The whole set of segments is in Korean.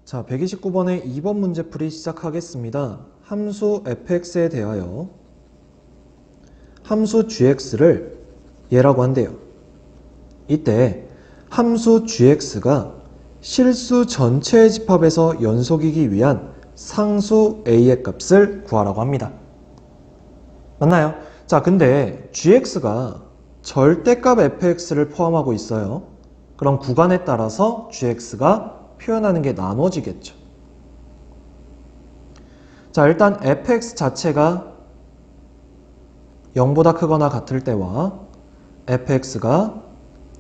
자, 129번의 2번 문제풀이 시작하겠습니다. 함수 fx에 대하여 함수 gx를 얘라고 한대요. 이때 함수 gx가 실수 전체의 집합에서 연속이기 위한 상수 a의 값을 구하라고 합니다. 맞나요? 자, 근데 gx가 절대값 fx를 포함하고 있어요. 그럼 구간에 따라서 gx가 표현하는 게 나눠지겠죠. 자, 일단 fx 자체가 0보다 크거나 같을 때와 fx가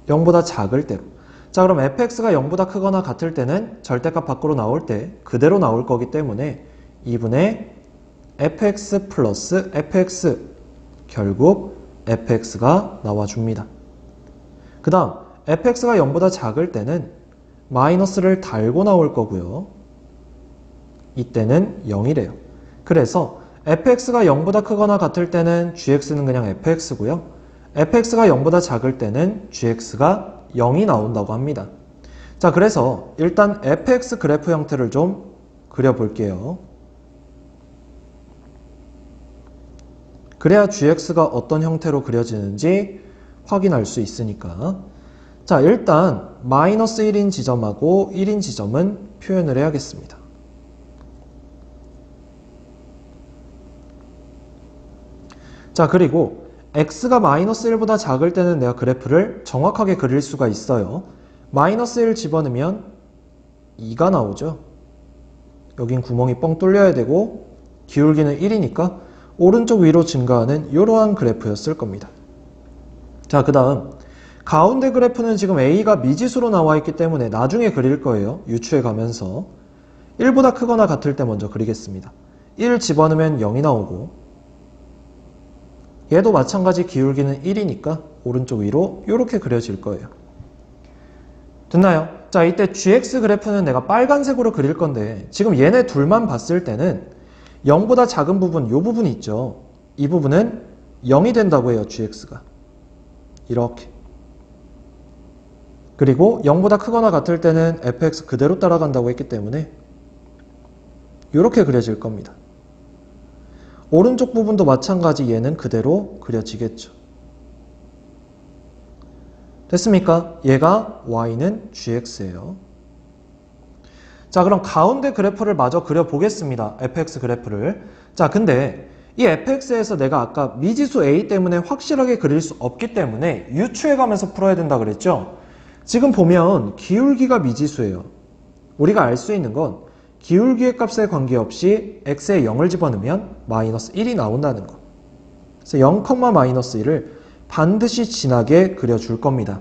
0보다 작을 때로. 자, 그럼 fx가 0보다 크거나 같을 때는 절대값 밖으로 나올 때 그대로 나올 거기 때문에 2분의 fx 플러스 fx, 결국 fx가 나와줍니다. 그 다음 fx가 0보다 작을 때는 마이너스를 달고 나올 거고요. 이때는 0이래요. 그래서 fx가 0보다 크거나 같을 때는 gx는 그냥 fx고요. fx가 0보다 작을 때는 gx가 0이 나온다고 합니다. 자, 그래서 일단 fx 그래프 형태를 좀 그려볼게요. 그래야 gx가 어떤 형태로 그려지는지 확인할 수 있으니까. 자, 일단 마이너스 1인 지점하고 1인 지점은 표현을 해야겠습니다. 자, 그리고 x가 마이너스 1보다 작을 때는 내가 그래프를 정확하게 그릴 수가 있어요. 마이너스 1 집어넣으면 2가 나오죠. 여긴 구멍이 뻥 뚫려야 되고 기울기는 1이니까 오른쪽 위로 증가하는 이러한 그래프였을 겁니다. 자, 그 다음 가운데 그래프는 지금 a가 미지수로 나와 있기 때문에 나중에 그릴 거예요. 유추해 가면서 1보다 크거나 같을 때 먼저 그리겠습니다. 1 집어넣으면 0이 나오고 얘도 마찬가지 기울기는 1이니까 오른쪽 위로 이렇게 그려질 거예요. 됐나요? 자, 이때 gx 그래프는 내가 빨간색으로 그릴 건데 지금 얘네 둘만 봤을 때는 0보다 작은 부분, 이 부분 있죠. 이 부분은 0이 된다고 해요. gx가. 이렇게. 그리고 0보다 크거나 같을 때는 fx 그대로 따라간다고 했기 때문에 이렇게 그려질 겁니다. 오른쪽 부분도 마찬가지 얘는 그대로 그려지겠죠. 됐습니까? 얘가 y는 gx예요. 자, 그럼 가운데 그래프를 마저 그려보겠습니다. fx 그래프를. 자, 근데 이 fx에서 내가 아까 미지수 a 때문에 확실하게 그릴 수 없기 때문에 유추해가면서 풀어야 된다 그랬죠? 지금 보면 기울기가 미지수예요. 우리가 알 수 있는 건 기울기의 값에 관계없이 x에 0을 집어넣으면 마이너스 1이 나온다는 거. 그래서 0, 마이너스 1을 반드시 진하게 그려줄 겁니다.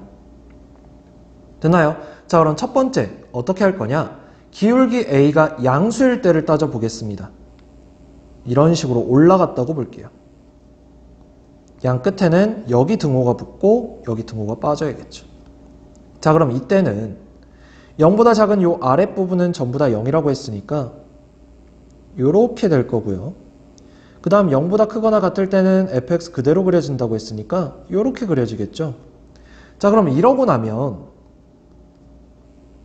됐나요? 자, 그럼 첫 번째 어떻게 할 거냐? 기울기 a가 양수일 때를 따져보겠습니다. 이런 식으로 올라갔다고 볼게요. 양 끝에는 여기 등호가 붙고 여기 등호가 빠져야겠죠. 자, 그럼 이때는 0보다 작은 요 아랫부분은 전부 다 0이라고 했으니까 요렇게 될 거고요. 그 다음 0보다 크거나 같을 때는 fx 그대로 그려진다고 했으니까 요렇게 그려지겠죠. 자, 그럼 이러고 나면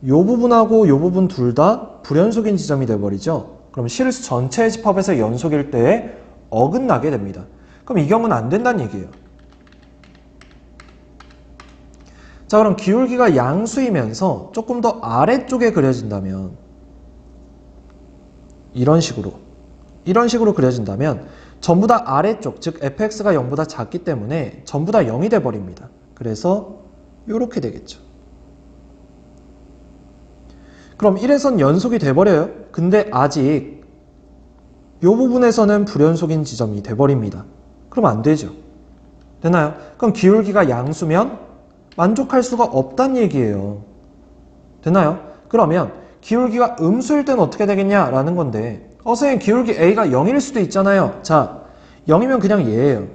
요 부분하고 요 부분 둘 다 불연속인 지점이 돼버리죠. 그럼 실수 전체의 집합에서 연속일 때에 어긋나게 됩니다. 그럼 이 경우는 안 된다는 얘기예요. 자, 그럼 기울기가 양수이면서 조금 더 아래쪽에 그려진다면 이런 식으로 그려진다면 전부 다 아래쪽, 즉 fx가 0보다 작기 때문에 전부 다 0이 돼버립니다. 그래서 이렇게 되겠죠. 그럼 1에선 연속이 돼버려요. 근데 아직 이 부분에서는 불연속인 지점이 돼버립니다. 그럼 안 되죠. 되나요? 그럼 기울기가 양수면 만족할 수가 없다는 얘기예요. 되나요? 그러면 기울기가 음수일 때는 어떻게 되겠냐라는 건데 선생님 기울기 a가 0일 수도 있잖아요. 자, 0이면 그냥 얘예요.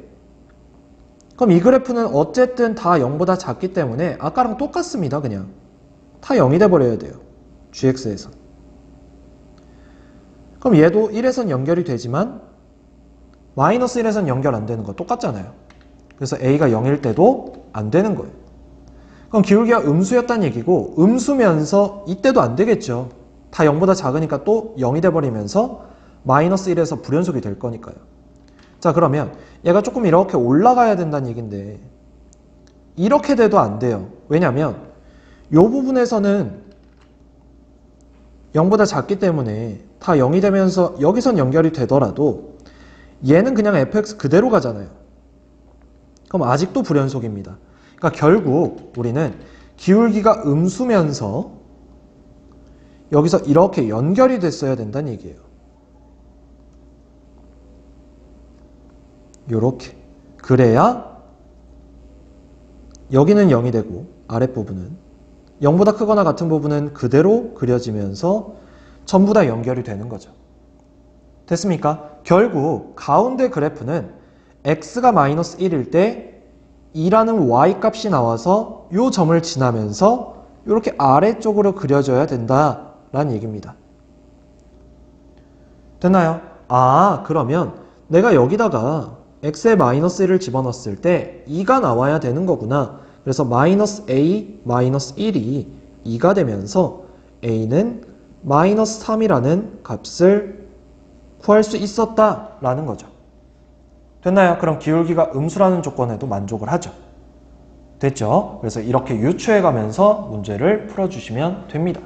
그럼 이 그래프는 어쨌든 다 0보다 작기 때문에 아까랑 똑같습니다. 그냥 다 0이 돼버려야 돼요. gx에서. 그럼 얘도 1에선 연결이 되지만 마이너스 1에선 연결 안 되는 거 똑같잖아요. 그래서 a가 0일 때도 안 되는 거예요. 그럼 기울기가 음수였다는 얘기고 음수면서 이때도 안 되겠죠. 다 0보다 작으니까 또 0이 돼버리면서 마이너스 1에서 불연속이 될 거니까요. 자, 그러면 얘가 조금 이렇게 올라가야 된다는 얘기인데 이렇게 돼도 안 돼요. 왜냐면 이 부분에서는 0보다 작기 때문에 다 0이 되면서 여기선 연결이 되더라도 얘는 그냥 fx 그대로 가잖아요. 그럼 아직도 불연속입니다. 그러니까 결국 우리는 기울기가 음수면서 여기서 이렇게 연결이 됐어야 된다는 얘기예요. 요렇게. 그래야 여기는 0이 되고 아랫부분은 0보다 크거나 같은 부분은 그대로 그려지면서 전부 다 연결이 되는 거죠. 됐습니까? 결국 가운데 그래프는 x가 마이너스 1일 때 2라는 y 값이 나와서 이 점을 지나면서 이렇게 아래쪽으로 그려져야 된다라는 얘기입니다. 됐나요? 아, 그러면 내가 여기다가 x에 마이너스 1을 집어넣었을 때 2가 나와야 되는 거구나. 그래서 마이너스 a 마이너스 1이 2가 되면서 a는 마이너스 3이라는 값을 구할 수 있었다라는 거죠. 됐나요? 그럼 기울기가 음수라는 조건에도 만족을 하죠. 됐죠? 그래서 이렇게 유추해 가면서 문제를 풀어주시면 됩니다.